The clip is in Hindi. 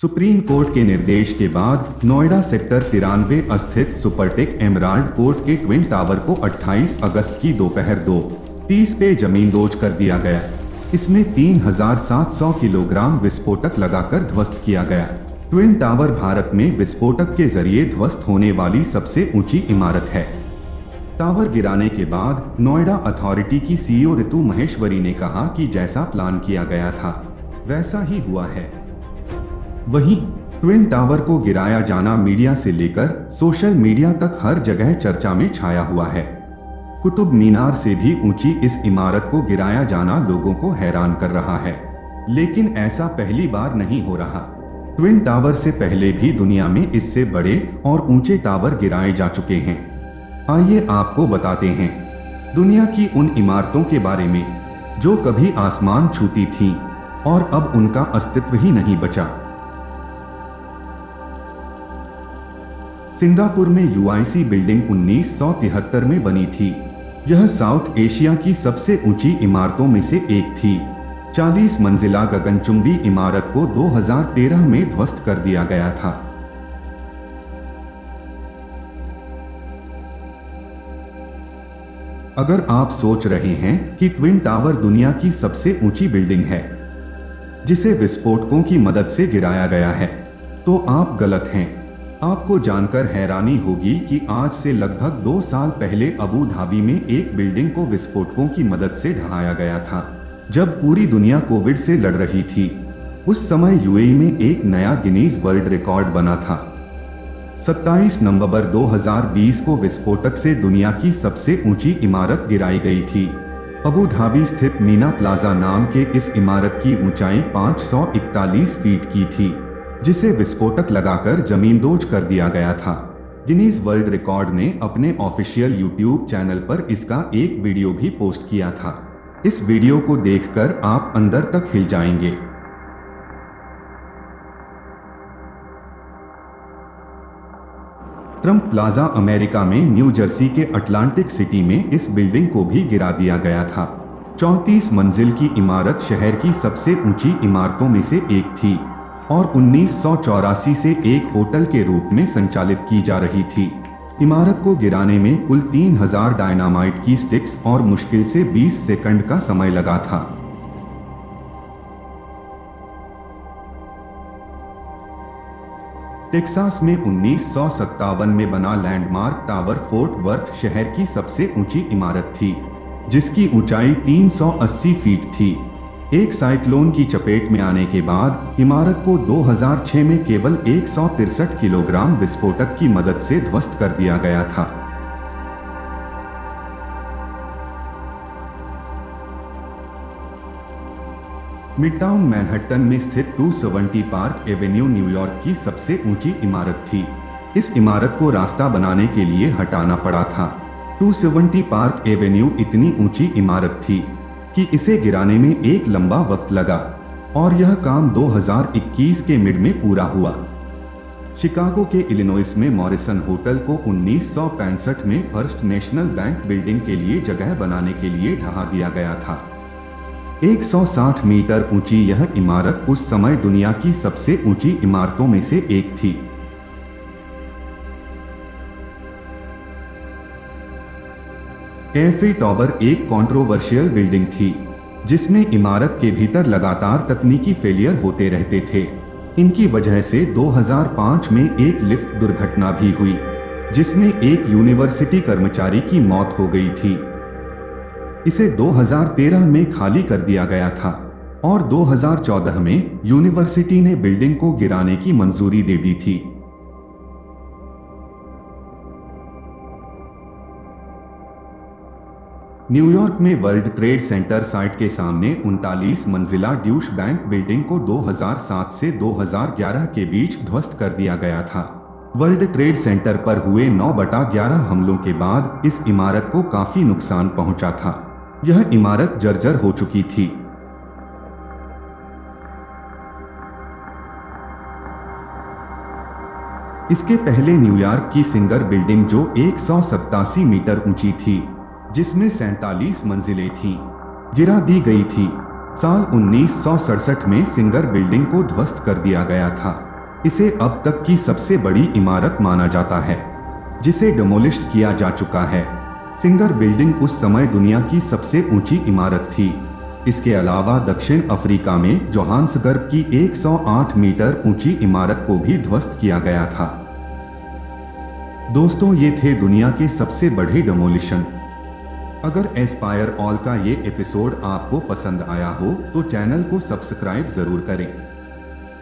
सुप्रीम कोर्ट के निर्देश के बाद नोएडा सेक्टर 93 स्थित सुपरटेक एमराल्ड कोर्ट के ट्विन टावर को 28 अगस्त की दोपहर 2:30 पे जमींदोज कर दिया गया। इसमें 3700 किलोग्राम विस्फोटक लगाकर ध्वस्त किया गया। ट्विन टावर भारत में विस्फोटक के जरिए ध्वस्त होने वाली सबसे ऊंची इमारत है। टावर गिराने के बाद नोएडा अथॉरिटी की सीईओ ऋतु महेश्वरी ने कहा कि जैसा प्लान किया गया था वैसा ही हुआ है। वहीं ट्विन टावर को गिराया जाना मीडिया से लेकर सोशल मीडिया तक हर जगह चर्चा में छाया हुआ है। कुतुब मीनार से भी ऊंची इस इमारत को गिराया जाना लोगों को हैरान कर रहा है, लेकिन ऐसा पहली बार नहीं हो रहा। ट्विन टावर से पहले भी दुनिया में इससे बड़े और ऊंचे टावर गिराए जा चुके हैं। आइए आपको बताते हैं दुनिया की उन इमारतों के बारे में जो कभी आसमान छूती थीं और अब उनका अस्तित्व ही नहीं बचा। सिंगापुर में यूआईसी बिल्डिंग 1973 में बनी थी। यह साउथ एशिया की सबसे ऊंची इमारतों में से एक थी। 40 मंजिला गगनचुंबी इमारत को 2013 में ध्वस्त कर दिया गया था। अगर आप सोच रहे हैं कि ट्विन टावर दुनिया की सबसे ऊंची बिल्डिंग है जिसे विस्फोटकों की मदद से गिराया गया है, तो आप गलत हैं। आपको जानकर हैरानी होगी कि आज से लगभग 2 साल पहले अबू धाबी में एक बिल्डिंग को विस्फोटकों की मदद से ढहाया गया था। जब पूरी दुनिया कोविड से लड़ रही थी, उस समय यूएई में एक नया गिनीज वर्ल्ड रिकॉर्ड बना था। 27 नवंबर 2020 को विस्फोटक से दुनिया की सबसे ऊंची इमारत गिराई गई थी। अबू धाबी स्थित मीना प्लाजा नाम के इस इमारत की ऊंचाई 541 फीट की थी, जिसे विस्फोटक लगाकर जमींदोज कर दिया गया था। गिनीज वर्ल्ड रिकॉर्ड ने अपने ऑफिशियल यूट्यूब चैनल पर इसका एक वीडियो भी पोस्ट किया था। इस वीडियो को देखकर आप अंदर तक हिल जाएंगे। ट्रंप प्लाजा अमेरिका में न्यू जर्सी के अटलांटिक सिटी में इस बिल्डिंग को भी गिरा दिया गया था। 34 मंजिल की इमारत शहर की सबसे ऊंची इमारतों में से एक थी और 1984 से एक होटल के रूप में संचालित की जा रही थी। इमारत को गिराने में कुल 3000 डायनामाइट की स्टिक्स और मुश्किल से 20 सेकंड का समय लगा था। टेक्सास में 1957 में बना लैंडमार्क टावर फोर्ट वर्थ शहर की सबसे ऊंची इमारत थी, जिसकी ऊंचाई 380 फीट थी। एक साइक्लोन की चपेट में आने के बाद इमारत को 2006 में केवल 163 किलोग्राम विस्फोटक की मदद से ध्वस्त कर दिया गया था। मिडटाउन मैनहट्टन में स्थित 270 पार्क एवेन्यू न्यूयॉर्क की सबसे ऊंची इमारत थी। इस इमारत को रास्ता बनाने के लिए हटाना पड़ा था। 270 पार्क एवेन्यू इतनी ऊंची इमारत थी कि इसे गिराने में एक लंबा वक्त लगा और यह काम 2021 के मिड में पूरा हुआ। शिकागो के इलिनॉइस में मॉरिसन होटल को 1965 में फर्स्ट नेशनल बैंक बिल्डिंग के लिए जगह बनाने के लिए ढहा दिया गया था। 160 मीटर ऊंची यह इमारत उस समय दुनिया की सबसे ऊंची इमारतों में से एक थी। एफए टावर एक कंट्रोवर्शियल बिल्डिंग थी, जिसमें इमारत के भीतर लगातार तकनीकी फेलियर होते रहते थे। इनकी वजह से 2005 में एक लिफ्ट दुर्घटना भी हुई, जिसमें एक यूनिवर्सिटी कर्मचारी की मौत हो गई थी। इसे 2013 में खाली कर दिया गया था और 2014 में यूनिवर्सिटी ने बिल्डिंग को गिराने की मंजूरी दे दी थी। न्यूयॉर्क में वर्ल्ड ट्रेड सेंटर साइट के सामने 39 मंजिला ड्यूश बैंक बिल्डिंग को 2007 से 2011 के बीच ध्वस्त कर दिया गया था। वर्ल्ड ट्रेड सेंटर पर हुए 9/11 हमलों के बाद इस इमारत को काफी नुकसान पहुंचा था। यह इमारत जर्जर हो चुकी थी। इसके पहले न्यूयॉर्क की सिंगर बिल्डिंग जो 187 मीटर ऊंची थी, जिसमें 47 मंजिलें थीं, गिरा दी गई थी। साल 1967 में सिंगर बिल्डिंग को ध्वस्त कर दिया गया था। इसे अब तक की सबसे बड़ी इमारत माना जाता है जिसे डिमोलिश्ड किया जा चुका है। सिंगर बिल्डिंग उस समय दुनिया की सबसे ऊंची इमारत थी। इसके अलावा दक्षिण अफ्रीका में जोहान्सबर्ग की 108 मीटर ऊंची इमारत को भी ध्वस्त किया गया था। दोस्तों, ये थे दुनिया के सबसे बड़े डिमोलिशन। अगर एस्पायर ऑल का ये एपिसोड आपको पसंद आया हो तो चैनल को सब्सक्राइब जरूर करें।